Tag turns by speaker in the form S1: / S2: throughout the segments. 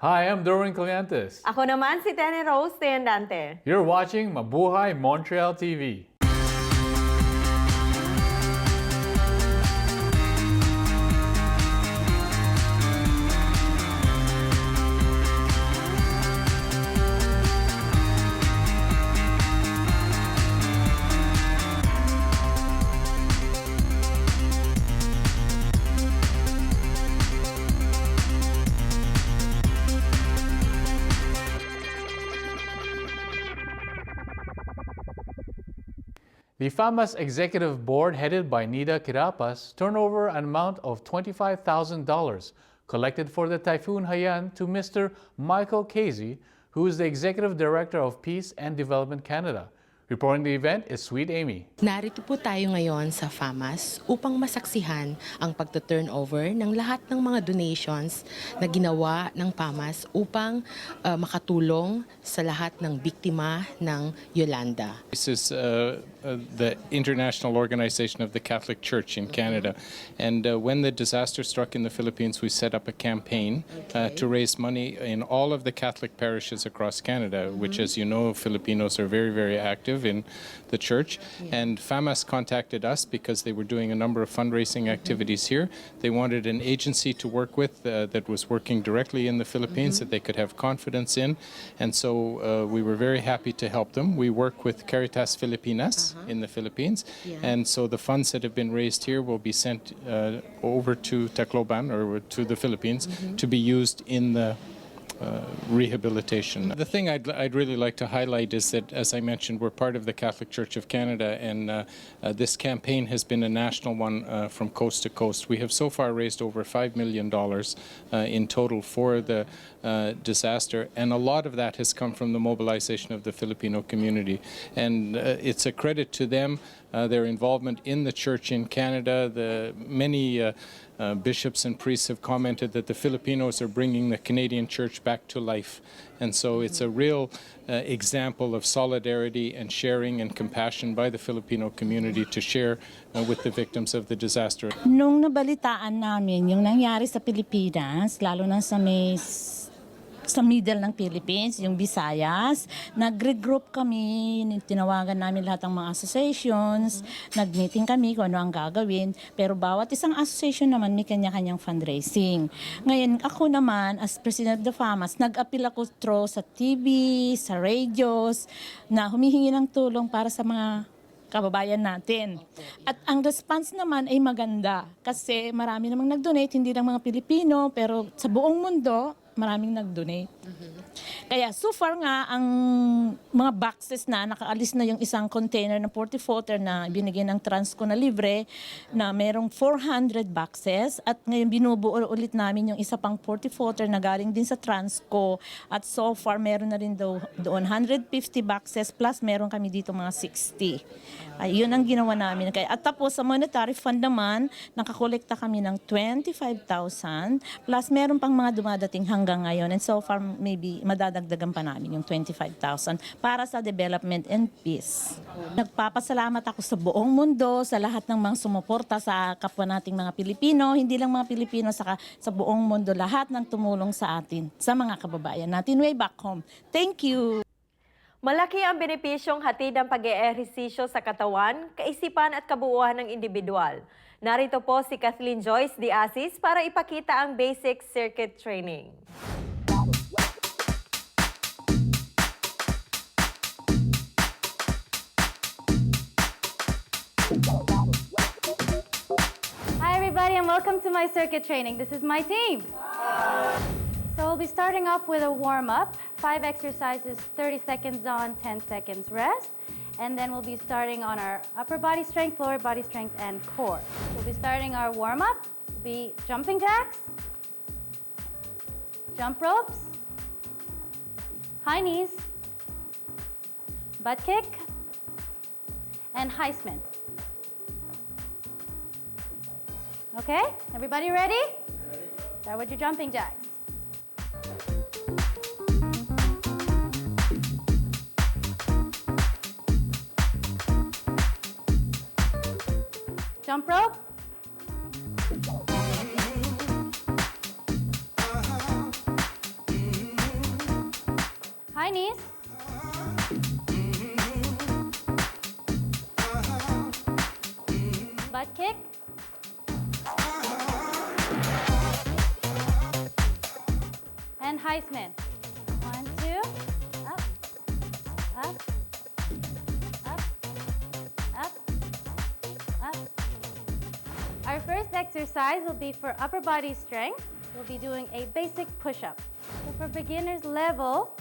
S1: Hi, I'm Derwin Cleantes.
S2: Ako naman si Tenny Rose Teandante.
S1: You're watching Mabuhay Montreal TV. The FAMAS Executive Board, headed by Nida Kirapas, turned over an amount of $25,000 collected for the Typhoon Haiyan to Mr. Michael Casey, who is the Executive Director of Peace and Development Canada. Reporting the event is Sweet Amy.
S3: Narito po tayo ngayon sa FAMAS upang masaksihan ang pagto-turnover ng lahat ng mga donations na ginawa ng FAMAS upang makatulong sa lahat ng biktima ng Yolanda.
S4: This is the International Organization of the Catholic Church in Canada. And when the disaster struck in the Philippines, we set up a campaign to raise money in all of the Catholic parishes across Canada, which, as you know, Filipinos are very, very active in the church. And FAMAS contacted us because they were doing a number of fundraising activities here. They wanted an agency to work with that was working directly in the Philippines that they could have confidence in. And so we were very happy to help them. We work with Caritas Filipinas in the Philippines. And so the funds that have been raised here will be sent over to Tacloban or to the Philippines to be used in the rehabilitation. The thing I'd really like to highlight is that, as I mentioned, we're part of the Catholic Church of Canada, and this campaign has been a national one from coast to coast. We have so far raised over $5 million in total for the disaster, and a lot of that has come from the mobilization of the Filipino community. And it's a credit to them, their involvement in the church in Canada. The many bishops and priests have commented that the Filipinos are bringing the Canadian church back to life. And so it's a real example of solidarity and sharing and compassion by the Filipino community to share with the victims of the disaster.
S5: Nung nabalitaan namin yung nangyari sa Pilipinas, lalo na sa middle ng Philippines, yung Visayas, nag-regroup kami, tinawagan namin lahat ng mga associations, nag-meeting kami kung ano ang gagawin, pero bawat isang association naman may kanya-kanyang fundraising. Ngayon, ako naman, as President of the FAMAS, nag-appeal ako through sa TV, sa radios, na humihingi ng tulong para sa mga kababayan natin. At ang response naman ay maganda kasi marami namang nag-donate, hindi lang mga Pilipino, pero sa buong mundo, maraming nag-donate. Kaya so far nga, ang mga boxes na nakaalis na yung isang container na 40-footer na binigyan ng Transco na libre, na merong 400 boxes, at ngayon binubuo ulit namin yung isa pang 40-footer na galing din sa Transco, at so far meron na rin doon 150 boxes plus meron kami dito mga 60. Yun ang ginawa namin. Kaya, at tapos sa monetary fund naman, nakakolekta kami ng 25,000 plus meron pang mga dumadating hanggang ngayon, and so far maybe madadagdagan pa namin yung 25,000 para sa development and peace. Nagpapasalamat ako sa buong mundo, sa lahat ng mga sumuporta sa kapwa nating mga Pilipino, hindi lang mga Pilipino, saka sa buong mundo, lahat ng tumulong sa atin, sa mga kababayan natin way back home. Thank you!
S2: Malaki ang benepisyong hatid ng pag-eehersisyo sa katawan, kaisipan at kabuuan ng individual. Narito po si Kathleen Joyce Diasis para ipakita ang basic circuit training.
S6: Hi everybody and welcome to my circuit training. This is my team. So we'll be starting off with a warm-up, 5 exercises, 30 seconds on, 10 seconds rest. And then we'll be starting on our upper body strength, lower body strength, and core. We'll be starting our warm-up, be jumping jacks, jump ropes, high knees, butt kick, and high spin. Okay, everybody ready? Start with your jumping jacks. Jump rope. High knees. Butt kick. And Heisman. 1, 2, up, up, up, up, up. Our first exercise will be for upper body strength. We'll be doing a basic push-up. So for beginner's level,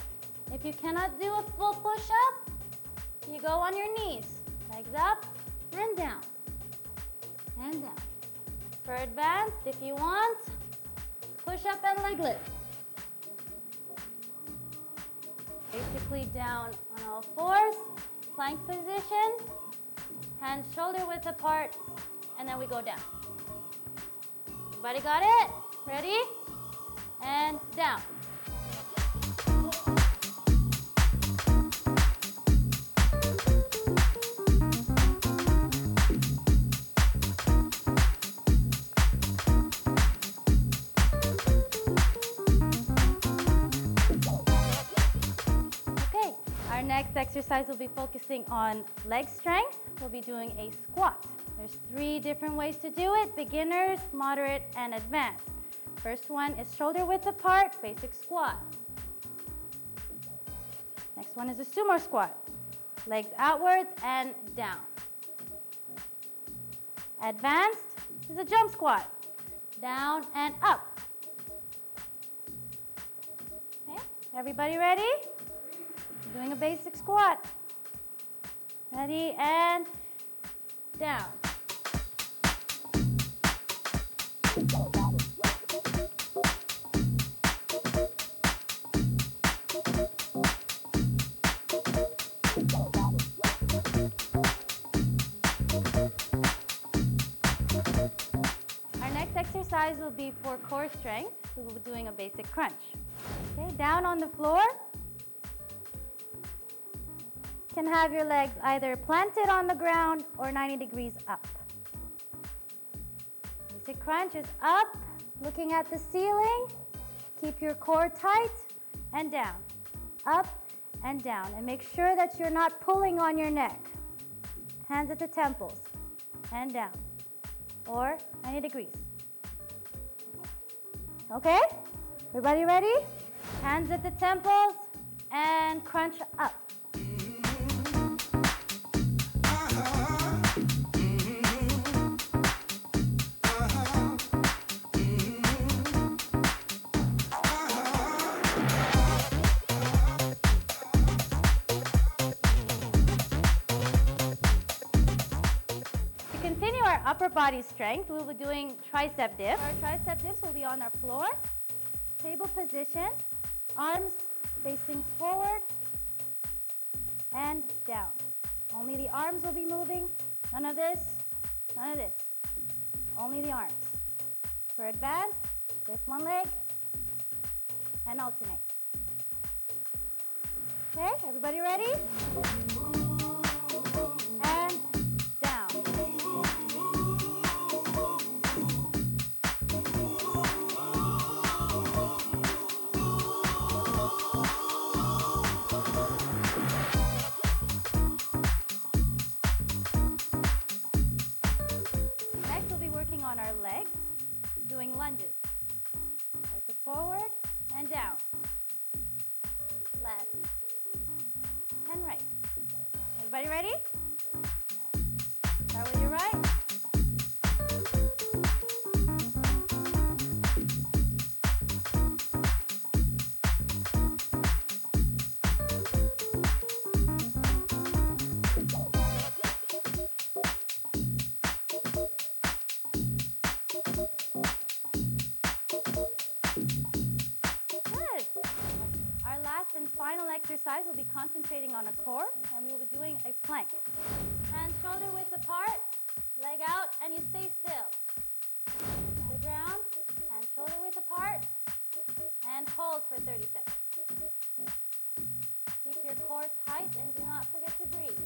S6: if you cannot do a full push-up, you go on your knees. Legs up and down, and down. For advanced, if you want, push-up and leg lift. Basically down on all fours, plank position, hands shoulder width apart, and then we go down. Everybody got it? Ready? And down. Okay, our next exercise will be focusing on leg strength. We'll be doing a squat. There's 3 different ways to do it: beginners, moderate, and advanced. First one is shoulder width apart, basic squat. Next one is a sumo squat. Legs outwards and down. Advanced is a jump squat. Down and up. Okay, everybody ready? Doing a basic squat. Ready and down. Our next exercise will be for core strength. We will be doing a basic crunch. Okay, down on the floor. You can have your legs either planted on the ground or 90 degrees up. Basic crunch is up, looking at the ceiling. Keep your core tight and down. Up and down. And make sure that you're not pulling on your neck. Hands at the temples and down. Or 90 degrees. Okay? Everybody ready? Hands at the temples and crunch up. Upper body strength, we will be doing tricep dips. Our tricep dips will be on our floor, table position, arms facing forward and down. Only the arms will be moving, none of this, none of this. Only the arms. For advanced, lift one leg and alternate. Okay, everybody ready? And down. On our legs, doing lunges. Lift it forward and down. Left and right. Everybody ready? Start with your right. Final exercise, we'll be concentrating on a core, and we will be doing a plank. Hands shoulder width apart, leg out, and you stay still. The ground, hands shoulder width apart, and hold for 30 seconds. Keep your core tight and do not forget to breathe.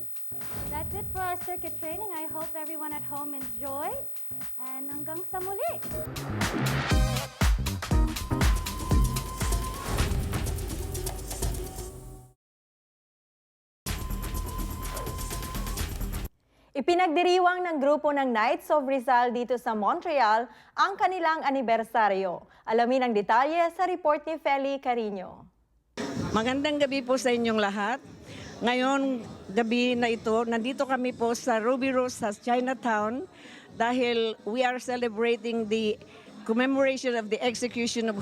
S6: That's it for our circuit training. I hope everyone at home enjoyed, and hanggang sa muli!
S2: Ipinagdiriwang ng grupo ng Knights of Rizal dito sa Montreal ang kanilang anibersaryo. Alamin ang detalye sa report ni Feli Carino.
S7: Magandang gabi po sa inyong lahat. Ngayon, gabi na ito, nandito kami po sa Ruby Rose sa Chinatown dahil we are celebrating the commemoration of the execution of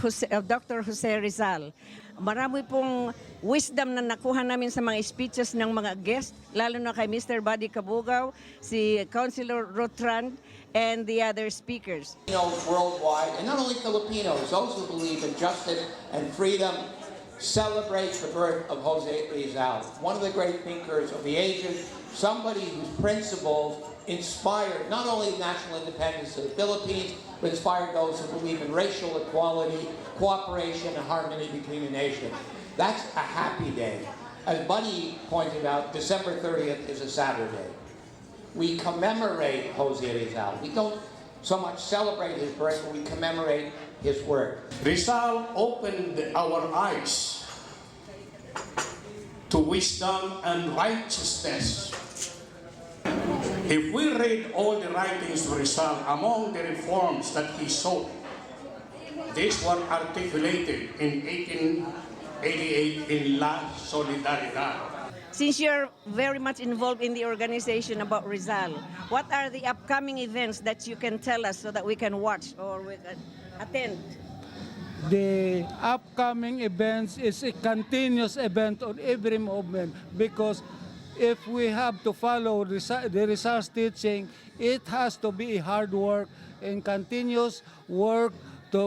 S7: Dr. Jose Rizal. Marami pong wisdom na nakuha namin sa mga speeches ng mga guests, lalo na kay Mr. Buddy Kabugaw, si Councilor Rotrand, and the other speakers.
S8: Filipinos worldwide, and not only Filipinos, those who believe in justice and freedom, celebrate the birth of Jose Rizal, one of the great thinkers of the ages, somebody whose principles inspired not only national independence of the Philippines, but inspired those who believe in racial equality, cooperation, and harmony between the nations. That's a happy day. As Bunny pointed out, December 30th is a Saturday. We commemorate Jose Rizal. We don't so much celebrate his birth, but we commemorate his work.
S9: Rizal opened our eyes to wisdom and righteousness. If we read all the writings of Rizal, among the reforms that he sought, these were articulated in 1888 in La Solidaridad.
S7: Since you're very much involved in the organization about Rizal, what are the upcoming events that you can tell us so that we can watch or we can attend?
S10: The upcoming events is a continuous event on every movement, because if we have to follow the Rizal's teaching, it has to be hard work and continuous work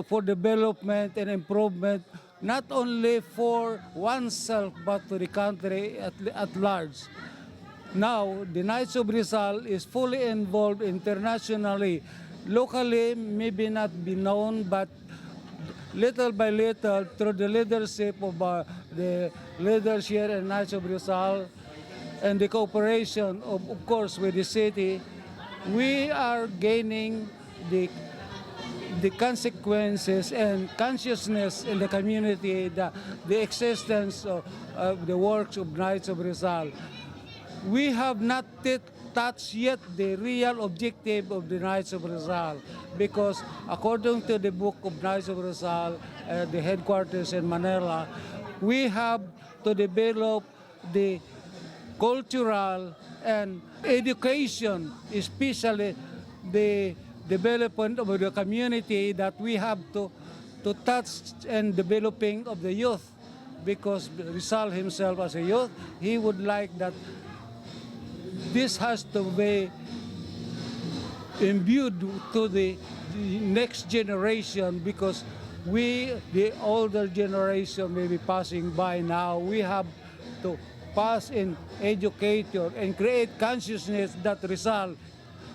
S10: for development and improvement, not only for oneself but to the country at large. Now, the Knights of Rizal is fully involved internationally. Locally, maybe not be known, but little by little, through the leadership of the leaders here in Knights of Rizal and the cooperation, of course, with the city, we are gaining the consequences and consciousness in the community, the existence of the works of Knights of Rizal. We have not touched yet the real objective of the Knights of Rizal, because according to the book of Knights of Rizal, the headquarters in Manila, we have to develop the cultural and education, especially the development of the community, that we have to touch and developing of the youth, because Rizal himself as a youth, he would like that this has to be imbued to the next generation, because we, the older generation, may be passing by now. We have to pass in educator and create consciousness that Rizal,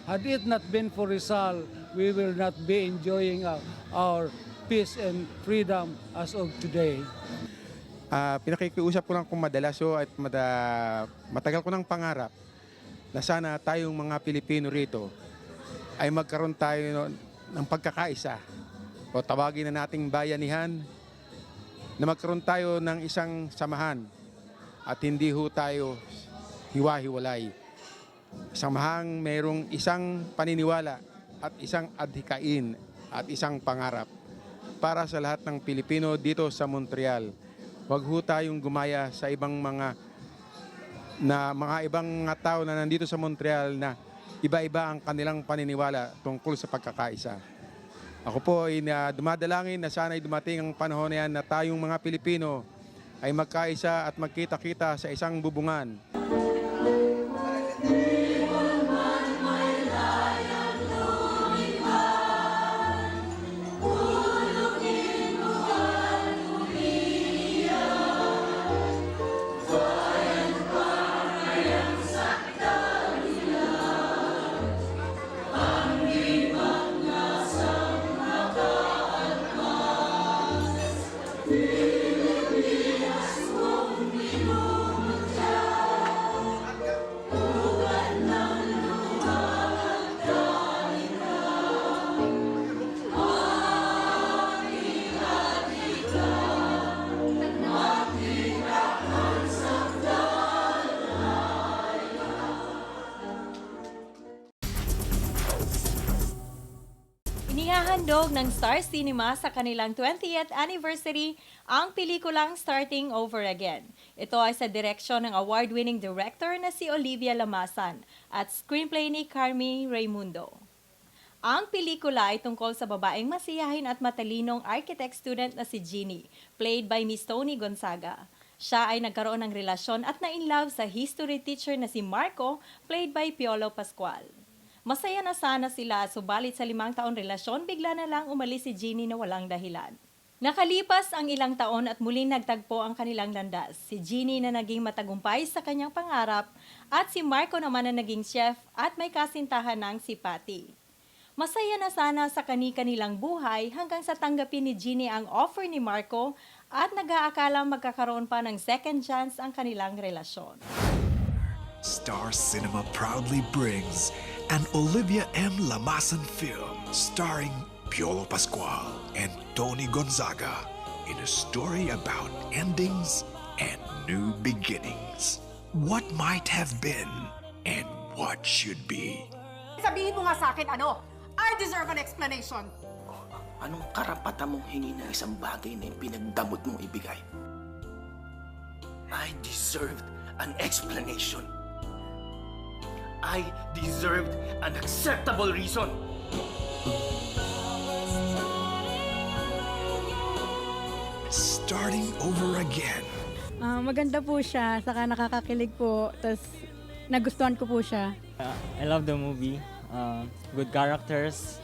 S10: had it not been for Rizal, we will not be enjoying our peace and freedom as of today.
S11: Pinakikiusap ko lang kung madalas at matagal ko ng pangarap na sana tayong mga Pilipino rito ay magkaroon tayo ng pagkakaisa, o tawagin na nating bayanihan, na magkaroon tayo ng isang samahan at hindi ho tayo hiwa-hiwalay. Samahang mayroong isang paniniwala at isang adhikain at isang pangarap para sa lahat ng Pilipino dito sa Montreal. Huwag ho tayong gumaya sa ibang mga tao na nandito sa Montreal na iba-iba ang kanilang paniniwala tungkol sa pagkakaisa. Ako po ay dumadalangin na sana'y dumating ang panahon na yan na tayong mga Pilipino ay magkaisa at magkita-kita sa isang bubungan.
S2: Ihandog ng Star Cinema sa kanilang 20th anniversary ang pelikulang Starting Over Again. Ito ay sa direksyon ng award-winning director na si Olivia Lamasan at screenplay ni Carmi Raimundo. Ang pelikula ay tungkol sa babaeng masiyahin at matalinong architect student na si Jeannie, played by Miss Tony Gonzaga. Siya ay nagkaroon ng relasyon at na-inlove sa history teacher na si Marco, played by Piolo Pascual. Masaya na sana sila, subalit sa 5 taon relasyon, bigla na lang umalis si Jeannie na walang dahilan. Nakalipas ang ilang taon at muling nagtagpo ang kanilang landas. Si Jeannie na naging matagumpay sa kanyang pangarap at si Marco naman na naging chef at may kasintahan ng si Patty. Masaya na sana sa kani-kanilang buhay hanggang sa tanggapin ni Jeannie ang offer ni Marco at nag-aakalang magkakaroon pa ng second chance ang kanilang relasyon.
S12: Star Cinema proudly brings an Olivia M. Lamasan film starring Piolo Pascual and Tony Gonzaga in a story about endings and new beginnings. What might have been and what should be.
S13: Sabihin mo nga sa akin, ano? I deserve an explanation.
S14: Anong karapatan mong hingi ng isang bagay na pinagdamot mong ibigay? I deserved an explanation. I deserved an acceptable reason.
S12: Starting over again.
S15: Maganda po siya, saka nakakakilig po, tapos nagustuhan ko po siya.
S16: I love the movie. Good characters.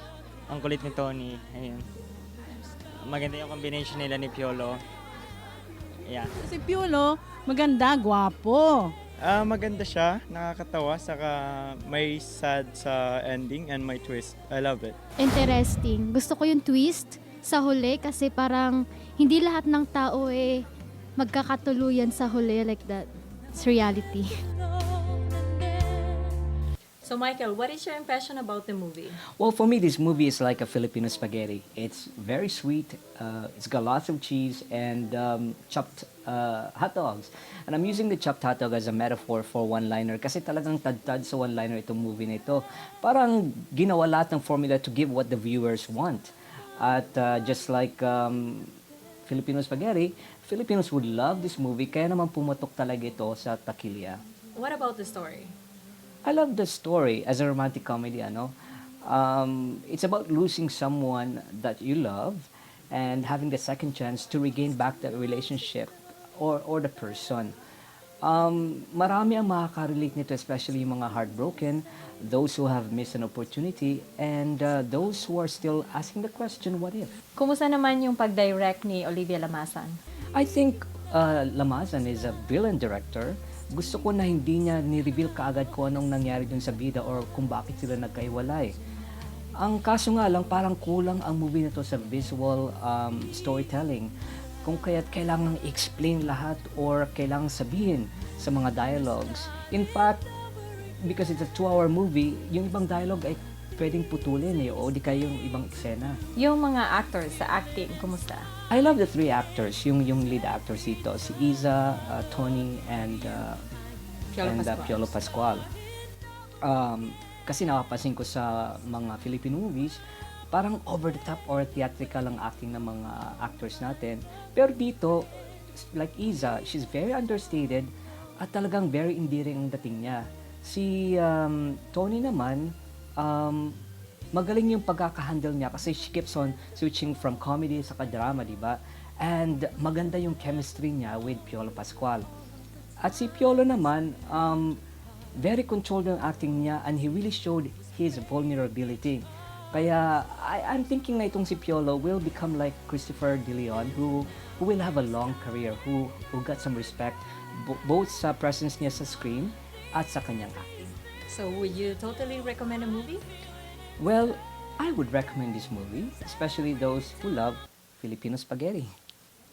S16: Ang kulit ni Tony. Ayun. Maganda yung combination nila ni Piolo. Yeah.
S15: Si Piolo, maganda, gwapo.
S16: Maganda siya, nakakatawa, saka may sad sa ending and may twist. I love it.
S6: Interesting. Gusto ko yung twist sa huli kasi parang hindi lahat ng tao magkakatuluyan sa huli like that. It's reality.
S2: So Michael, what is your impression about the movie?
S17: Well, for me, this movie is like a Filipino spaghetti. It's very sweet. It's got lots of cheese and chopped hot dogs. And I'm using the chopped hot dog as a metaphor for one-liner kasi talagang tad-tad sa one-liner itong movie na ito. Parang ginawa lahat ng formula to give what the viewers want. At just like Filipino spaghetti, Filipinos would love this movie kaya naman pumatok talaga ito sa takilya.
S2: What about the story?
S17: I love the story as a romantic comedy, it's about losing someone that you love and having the second chance to regain back that relationship or the person. Marami ang makaka-relate nito, especially yung mga heartbroken, those who have missed an opportunity, and those who are still asking the question, what if?
S2: Kumusta naman yung pag-direct ni Olivia Lamasan?
S17: I think Lamasan is a brilliant director. Gusto ko na hindi niya ni-reveal kaagad kung anong nangyari dun sa bida or kung bakit sila nagkaiwalay. Ang kaso nga lang, parang kulang ang movie na to sa visual storytelling. Kung kaya't kailangang explain lahat or kailangang sabihin sa mga dialogues. In fact, because it's a 2-hour movie, yung ibang dialogue ay pwedeng putulin o di kaya yung ibang eksena.
S2: Yung mga actors sa acting, kumusta?
S17: I love the 3 actors, yung lead actors dito, si Iza, Tony, and Piolo Pascual. Kasi napapansin ko sa mga Filipino movies, parang over the top or theatrical ang acting ng mga actors natin. Pero dito, like Iza, she's very understated at talagang very endearing ang dating niya. Si Tony naman, magaling yung pagkakahandle niya kasi she keeps on switching from comedy sa drama, di ba? And maganda yung chemistry niya with Piolo Pascual. At si Piolo naman, very controlled yung acting niya and he really showed his vulnerability. Kaya I'm thinking na itong si Piolo will become like Christopher De Leon who will have a long career, who got some respect both sa presence niya sa screen at sa kanyang acting.
S2: So would you totally recommend a movie?
S17: Well, I would recommend this movie, especially those who love Filipino spaghetti.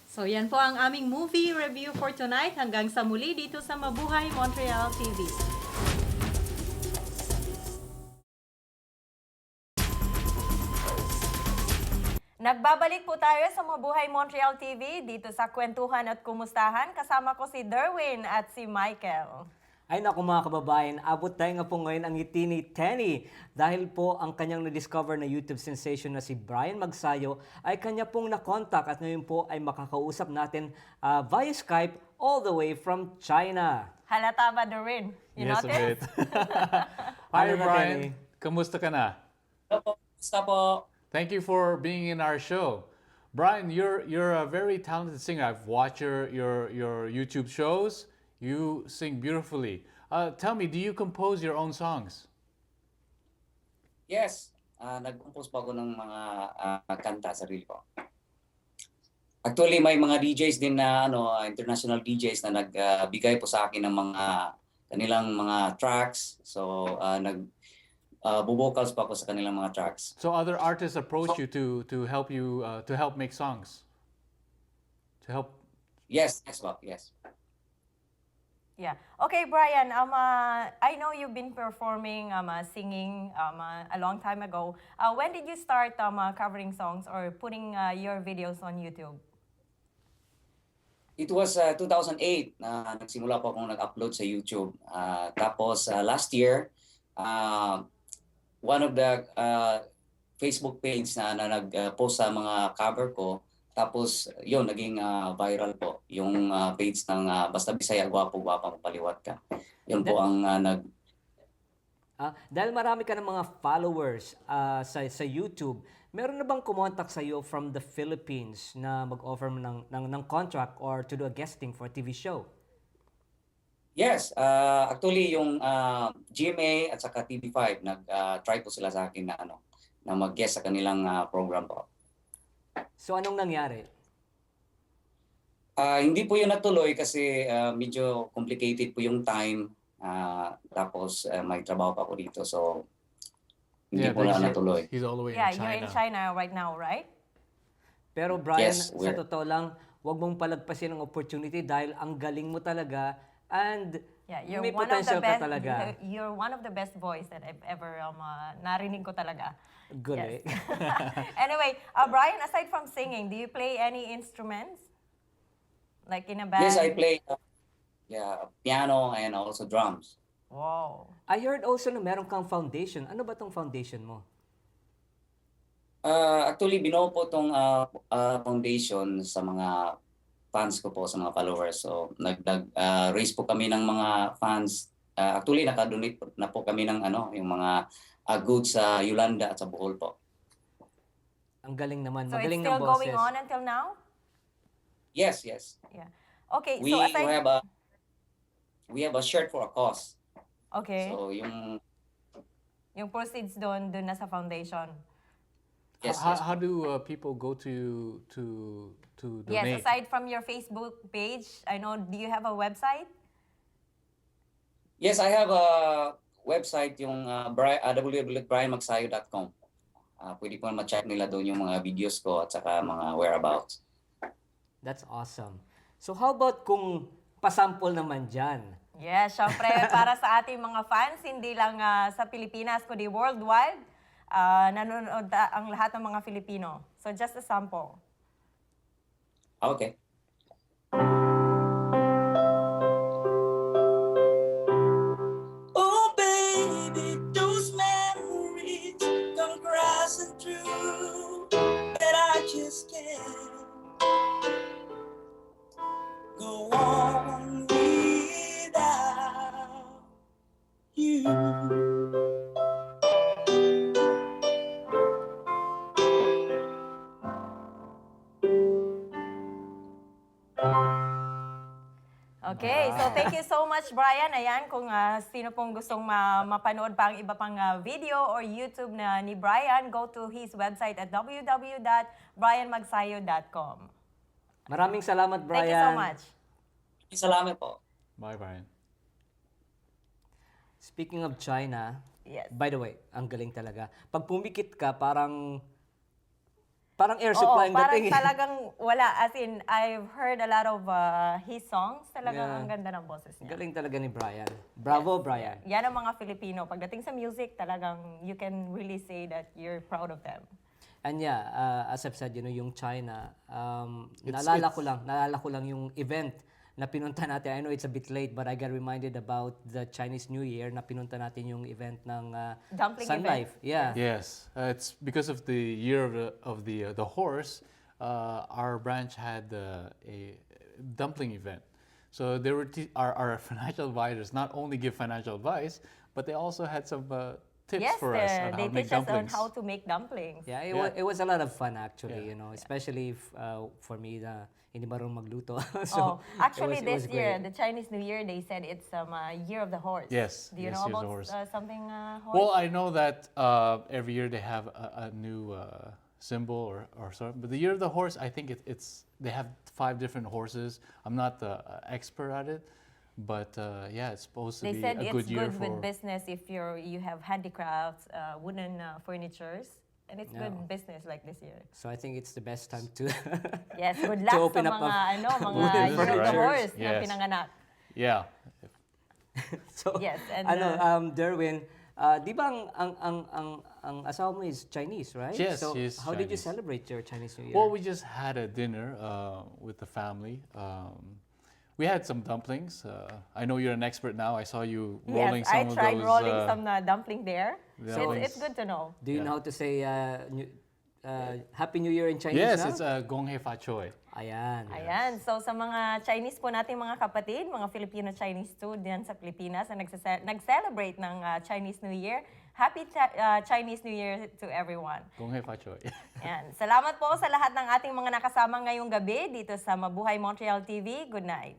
S2: So yan po ang aming movie review for tonight. Hanggang sa muli dito sa Mabuhay Montreal TV. Nagbabalik po tayo sa Mabuhay Montreal TV dito sa Kwentuhan at Kumustahan. Kasama ko si Derwin at si Michael.
S18: Ay naku mga kababayan, abot tayo nga po ngayon ang ngiti ni Tenny dahil po ang kanyang na-discover na YouTube sensation na si Brian Magsayo ay kanya pong na-contact at ngayon po ay makakausap natin via Skype all the way from China.
S2: Halata ba, Doreen? You
S1: Yes, a
S2: notice?
S1: bit. Hi,
S18: Ano na,
S1: Brian.
S18: Tenny?
S1: Kamusta ka na?
S14: Basta po.
S1: Thank you for being in our show. Brian, you're a very talented singer. I've watched your YouTube shows. You sing beautifully. Tell me, do you compose your own songs?
S14: Yes, nag-compose po ako ng mga kanta, sarili ko. Actually, may mga DJs din na international DJs na nagbigay po sa akin ng mga kanilang mga tracks. So, vocals pa ako sa kanilang mga tracks.
S1: So other artists approach you to help you to help make songs. To help.
S14: Yes, yes.
S2: Yeah. Okay, Brian, I know you've been performing, singing a long time ago. When did you start covering songs or putting your videos on YouTube?
S14: It was 2008 na nagsimula po akong nag-upload sa YouTube. Tapos last year, one of the Facebook page na nag-post sa mga cover ko, tapos yun, naging viral po. Yung page ng Basta Bisaya, Gwapo, Gwapa, Mapaliwat Ka. Yun po ang
S18: Dahil marami ka ng mga followers sa YouTube, meron na bang kumontak sa iyo from the Philippines na mag-offer mo ng contract or to do a guesting for a TV show?
S14: Yes, actually yung GMA at saka TV5 nag-try po sila sa akin na mag-guest sa kanilang program po.
S18: So anong nangyari?
S14: Hindi po yun natuloy kasi medyo complicated po yung time. Tapos may trabaho pa ako dito, so hindi po na natuloy.
S1: He's all the way
S2: Yeah,
S1: in China.
S2: you're in China right now, right?
S18: Pero Brian,
S14: Yes,
S18: sa totoo lang, wag mong palagpasin ang opportunity dahil ang galing mo talaga and
S2: Yeah, you're
S18: may
S2: one of the
S18: potential ka
S2: best.
S18: talaga.
S2: You're one of the best voice that I've ever narinig ko talaga.
S18: Galing.
S2: Anyway, Brian, aside from singing, do you play any instruments? Like in a band?
S14: Yes, I play piano and also drums.
S2: Wow.
S18: I heard also na meron kang foundation. Ano ba tong foundation mo?
S14: Actually, binuo po itong foundation sa mga fans ko po, sa mga followers. So, nag-raise po kami ng mga fans. Actually, nakadonate na po kami ng yung mga goods sa Yolanda at sa Bohol po.
S18: Ang galing naman.
S2: So
S18: Magaling
S2: it's
S18: ng
S2: still
S18: boses.
S2: going on until now?
S14: Yes.
S2: Yeah. Okay,
S14: We
S2: so aside...
S14: have a shirt for a cause.
S2: Okay.
S14: So,
S2: Yung proceeds doon na sa foundation.
S14: yes.
S1: How do people go to donate?
S2: Yes, aside from your Facebook page, I know, do you have a website?
S14: Yes, I have a website, yung www.brianmagsayo.com. Pwede po ma-check nila doon yung mga videos ko at saka mga whereabouts.
S18: That's awesome. So how about kung pasample naman dyan?
S2: Yes, syempre, para sa ating mga fans, hindi lang sa Pilipinas, kundi worldwide, nanonood ang lahat ng mga Filipino. So just a sample.
S14: Okay.
S19: Oh baby, those memories come crashing through, but I just can't go on without you.
S2: Okay, so thank you so much, Brian. Ayan, kung sino pong gustong mapanood pa ang iba pang video or YouTube ni Brian, go to his website at www.brianmagsayo.com.
S18: Maraming salamat, Brian.
S2: Thank you so much.
S14: Salamat po.
S1: Bye, Brian.
S18: Speaking of China,
S2: Yes.
S18: by the way, ang galing talaga. Pag pumikit ka, parang air
S2: Oo,
S18: supply ang
S2: parang
S18: dating.
S2: talagang wala. As in, I've heard a lot of his songs. Talagang
S18: Yeah.
S2: ang ganda ng boses niya.
S18: Galing talaga ni Brian. Bravo, Brian.
S2: Yan ang mga Filipino. Pagdating sa music, talagang you can really say that you're proud of them.
S18: And yeah, as I've said, yung China, naalala ko lang yung event
S17: na pinunta natin. I know it's a bit late, but I got reminded about the Chinese New Year na pinunta natin yung event ng
S2: Dumpling
S17: Sun
S2: event.
S17: Life. Yeah.
S1: Yes, it's because of the year of the horse. Our branch had a dumpling event. So they were our financial advisors not only give financial advice, but they also had some tips
S2: Yes,
S1: for us on how
S2: they
S1: to make
S2: teach us on
S1: dumplings.
S2: how to make dumplings.
S17: Yeah,
S1: Yeah.
S17: it was a lot of fun actually,
S1: Yeah.
S17: you know, especially if, for me na hindi marunong magluto.
S2: Oh, actually,
S17: it
S2: this
S17: was
S2: year,
S17: great.
S2: the Chinese New Year, they said it's year of the horse.
S1: Yes,
S2: Do you
S1: yes,
S2: know
S1: year of the
S2: about
S1: horse.
S2: something horse?
S1: Well, I know that every year they have a new symbol or sort. But the year of the horse, I think it's they have 5 different horses. I'm not the expert at it, but yeah, it's supposed to
S2: They
S1: be
S2: said
S1: a
S2: it's
S1: good year
S2: good
S1: for.
S2: with business if you have handicrafts, wooden furnitures, and it's
S17: Yeah.
S2: good business like this year.
S17: So I think it's the best time to
S2: Yes, good luck
S17: open
S2: sa
S17: up
S2: mga
S17: a
S2: mga
S17: wooden
S2: year of the
S1: furnitures.
S2: horse na
S1: Yes.
S2: pinanganak.
S1: Yeah.
S17: So,
S2: Yes, and,
S17: Derwin, di ba ang asawa mo is Chinese, right?
S1: Yes,
S17: so
S1: she is
S17: how did you
S1: Chinese.
S17: celebrate your Chinese New Year?
S1: Well, we just had a dinner with the family. We had some dumplings. I know you're an expert now. I saw you rolling
S2: yes, I
S1: some of
S2: tried
S1: those.
S2: rolling some dumpling there.
S1: dumplings.
S2: It's good to know.
S17: Do you know how to say Happy New Year in Chinese
S1: Yes,
S17: now?
S1: it's Gong Hei Fa Choi.
S17: Ayan.
S2: Ayan, so sa mga Chinese po nating mga kapatid, mga Filipino-Chinese students sa Pilipinas na nag-celebrate ng Chinese New Year, Happy Chinese New Year to everyone.
S1: Gong Hei Fa Choi.
S2: Ayan. Salamat po sa lahat ng ating mga nakasama ngayong gabi dito sa Mabuhay Montreal TV. Good night.